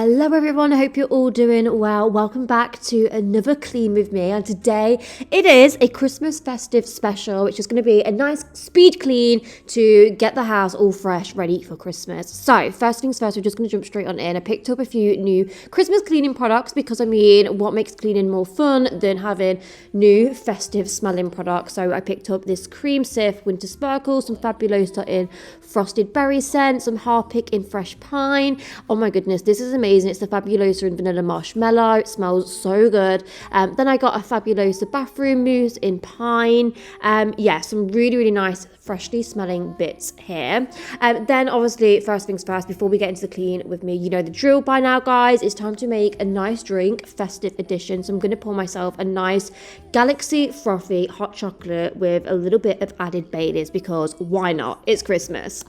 Hello everyone, I hope you're all doing well. Welcome back to another clean with me, and today it is a Christmas festive special, which is going to be a nice speed clean to get the house all fresh, ready for Christmas. So first things first, we're just going to jump straight on in. I picked up a few new Christmas cleaning products because what makes cleaning more fun than having new festive smelling products? So I picked up this Cream Sif Winter Sparkle, some Fabulosa in Frosted Berry scent, some Harpic in Fresh Pine. Oh my goodness, this is amazing. It's the Fabulosa in Vanilla Marshmallow. It smells so good. Then I got a Fabulosa Bathroom Mousse in Pine. Some really nice freshly smelling bits here. Then obviously, first things first, before we get into the clean with me, you know the drill by now, guys. It's time to make a nice drink, festive edition. So I'm going to pour myself a nice Galaxy Frothy hot chocolate with a little bit of added Baileys, because why not? It's Christmas.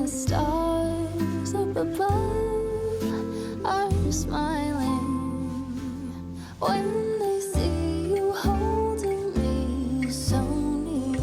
Stars up above are smiling when they see you holding me so near.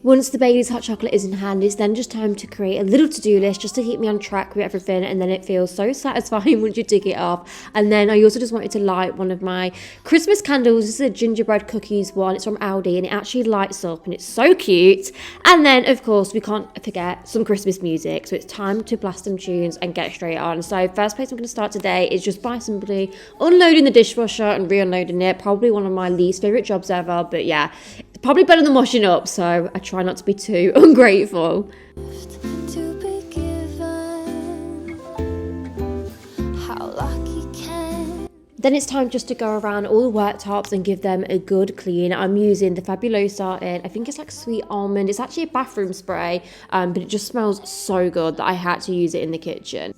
Once the Baileys hot chocolate is in hand, it's then just time to create a little to-do list just to keep me on track with everything, and then it feels so satisfying once you tick it off. And then I also just wanted to light one of my Christmas candles. This is a gingerbread cookies one. It's from Aldi and it actually lights up and it's so cute. And then of course we can't forget some Christmas music, so it's time to blast some tunes and get straight on. So first place I'm going to start today is just by simply unloading the dishwasher and re-unloading it. Probably one of my least favourite jobs ever, but yeah, probably better than washing up, so I try not to be too ungrateful. To be given, how lucky can. Then it's time just to go around all the worktops and give them a good clean. I'm using the Fabulosa in, I think it's like sweet almond. It's actually a bathroom spray, but it just smells so good that I had to use it in the kitchen.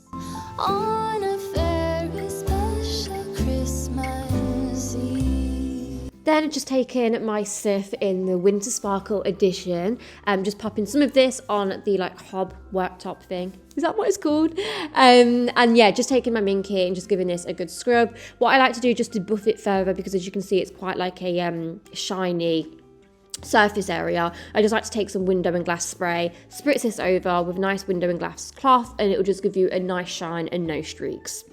On a very special Christmas Eve. Then just taking my Sif in the Winter Sparkle edition, just popping some of this on the like hob worktop thing. Is that what it's called? And yeah, just taking my Minky and just giving this a good scrub. What I like to do just to buff it further, because as you can see, it's quite like a shiny surface area. I just like to take some window and glass spray, spritz this over with nice window and glass cloth, and it will just give you a nice shine and no streaks.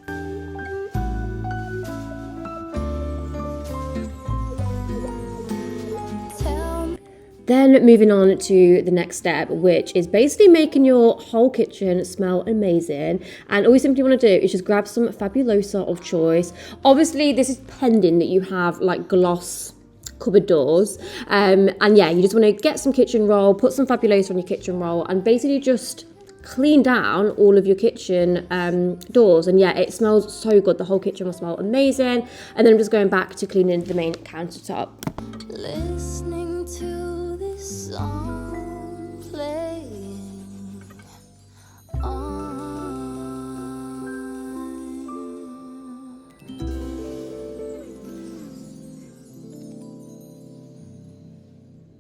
Then moving on to the next step, which is basically making your whole kitchen smell amazing. And all you simply want to do is just grab some Fabulosa of choice. Obviously, this is pending that you have like gloss cupboard doors. And yeah, you just want to get some kitchen roll, put some Fabulosa on your kitchen roll, and basically just clean down all of your kitchen doors. And yeah, it smells so good. The whole kitchen will smell amazing. And then I'm just going back to cleaning the main countertop. Listening to this song playing on.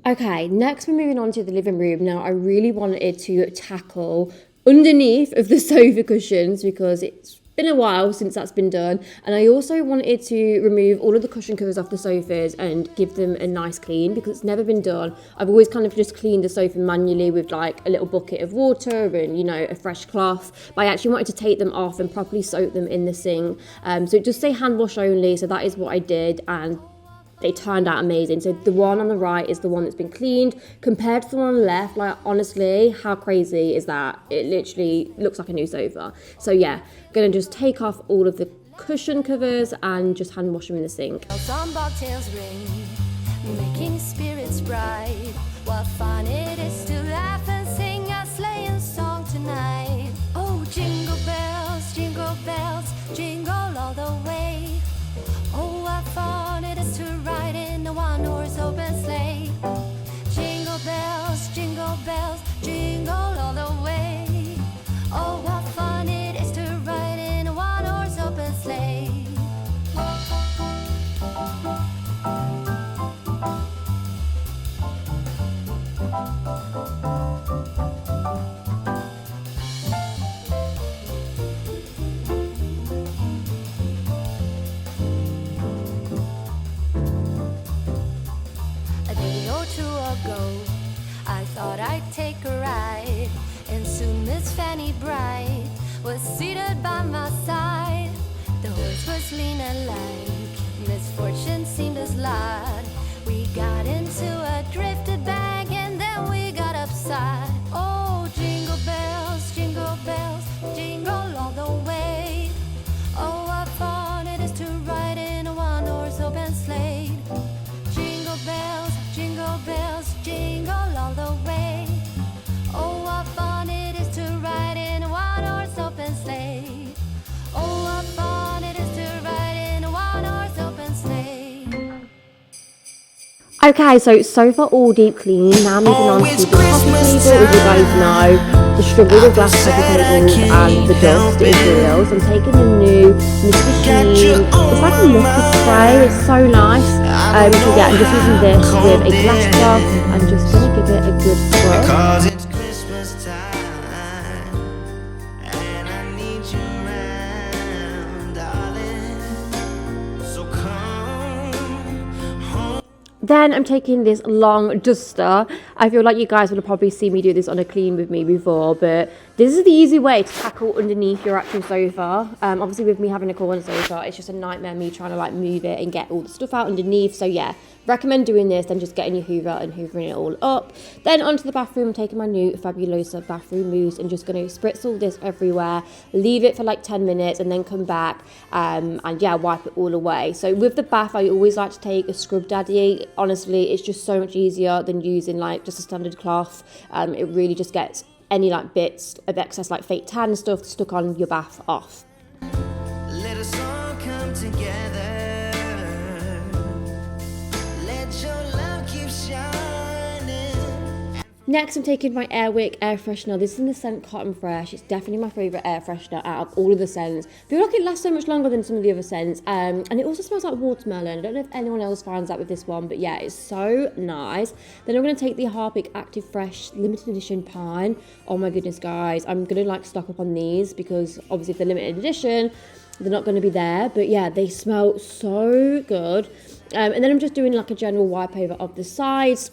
Okay, next we're moving on to the living room. Now I really wanted to tackle underneath of the sofa cushions because it's been a while since that's been done, and I also wanted to remove all of the cushion covers off the sofas and give them a nice clean because it's never been done. I've always kind of just cleaned the sofa manually with like a little bucket of water and, you know, a fresh cloth, but I actually wanted to take them off and properly soak them in the sink. So it just say hand wash only, so that is what I did, and they turned out amazing. So the one on the right is the one that's been cleaned compared to the one on the left. Like, honestly, how crazy is that? It literally looks like a new sofa. So yeah, gonna just take off all of the cushion covers and just hand wash them in the sink. Some bobtails ring, making spirits bright. What fun it is to laugh and sing a sleighing song tonight. Oh, jingle bells, jingle all the way. Oh, what fun it is to ride in a one-horse open sleigh. Jingle bells, jingle all the way. Oh, what fun it is to ride in a one-horse open sleigh. A day or two ago, I thought I'd take a ride. And soon Miss Fanny Bright was seated by my side. The horse was lean and light, misfortune seemed as lot. We got into a drifted bag and then we got upside. Oh, jingle bells, jingle all the way. Oh, what fun it is to ride in a one-horse open sleigh. Jingle bells, jingle all the way. Oh, what fun it is to ride in a one-horse open sleigh. Oh, what fun it is to ride in a one-horse open sleigh. Okay, so far all deep clean. Now moving on to the coffee table. As you guys know, the struggle with glass coffee tables and the dust is real. So I'm taking the new Mr. Sheen. It's like a liquid spray. It's so nice. So yeah, I'm just using this with a glass cloth. I'm just gonna give it a good scrub. Because it's Christmas time and I need you around, darling. So come home. Then I'm taking this long duster. I feel like you guys would have probably seen me do this on a clean with me before, but this is the easy way to tackle underneath your actual sofa. Obviously with me having a corner sofa, it's just a nightmare me trying to like move it and get all the stuff out underneath. So yeah, recommend doing this, then just getting your hoover and hoovering it all up. Then onto the bathroom, I'm taking my new Fabulosa bathroom mousse and just going to spritz all this everywhere, leave it for like 10 minutes and then come back and yeah, wipe it all away. So with the bath, I always like to take a scrub daddy. Honestly, it's just so much easier than using like just a standard cloth. It really just gets any like bits of excess like fake tan and stuff stuck on your bath off. Let us all come together. Let your love keep shining. Next, I'm taking my Airwick air freshener. This is in the scent Cotton Fresh. It's definitely my favourite air freshener out of all of the scents. I feel like it lasts so much longer than some of the other scents. And it also smells like watermelon. I don't know if anyone else finds that with this one, but yeah, it's so nice. Then I'm going to take the Harpic Active Fresh Limited Edition Pine. Oh my goodness, guys. I'm going to like stock up on these because obviously if they're limited edition, they're not going to be there. But yeah, they smell so good. And then I'm just doing like a general wipe over of the sides.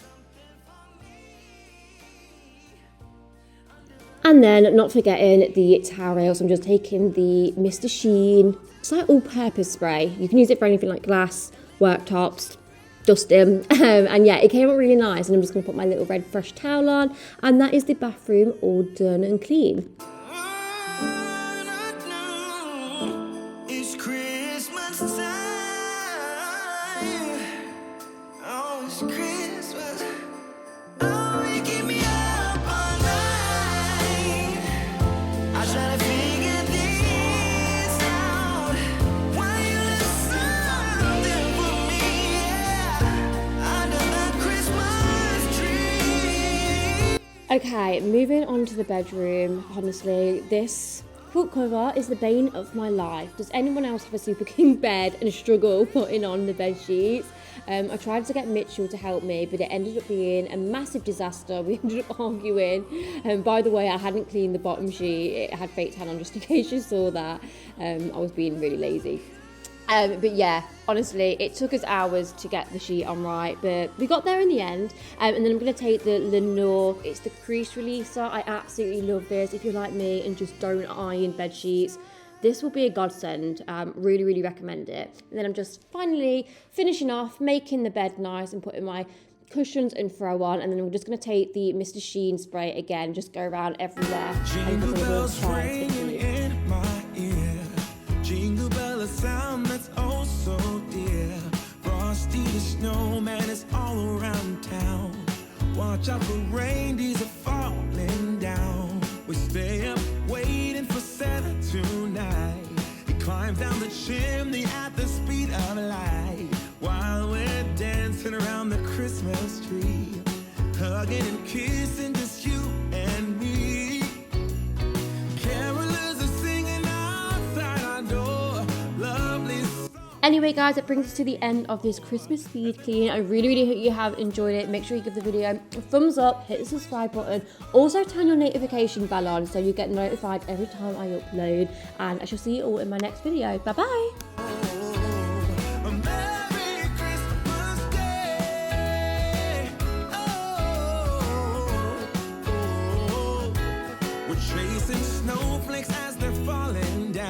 And then, not forgetting the towel rail, so I'm just taking the Mr. Sheen. It's like all-purpose spray. You can use it for anything like glass, worktops, dusting. And yeah, it came out really nice. And I'm just going to put my little red fresh towel on. And that is the bathroom all done and clean. It's Christmas time. Oh, it's Christmas. Oh, you keep me up all night. I try to figure this out. Why you left something for me, yeah, under the Christmas tree. Okay, moving on to the bedroom. Honestly, this quilt cover is the bane of my life. Does anyone else have a super king bed and struggle putting on the bed sheets? I tried to get Mitchell to help me, but it ended up being a massive disaster. We ended up arguing. By the way, I hadn't cleaned the bottom sheet. It had fake tan on just in case you saw that. I was being really lazy. But yeah, honestly, it took us hours to get the sheet on right, but we got there in the end. And then I'm going to take the Lenore. It's the crease releaser. I absolutely love this. If you're like me and just don't iron bed sheets, this will be a godsend. Really, really recommend it. And then I'm just finally finishing off, making the bed nice and putting my cushions and throw on. And then we're just going to take the Mr. Sheen spray again, just go around everywhere. Jingle bells ringing in my ear. Jingle bell, a sound that's oh so dear. Frosty the snowman is all around town. Watch out for reindeers are falling down. We stay up waiting for Santa tonight. He climbs down the chimney at the speed of light. While we're dancing around the Christmas tree, hugging and kissing just you and me. Carolers are singing outside our door. Lovely. Anyway, guys, it brings us to the end of this Christmas speed clean. I really, really hope you have enjoyed it. Make sure you give the video a thumbs up, hit the subscribe button. Also, turn your notification bell on so you get notified every time I upload. And I shall see you all in my next video. Bye-bye. noticing snowflakes as they're falling down.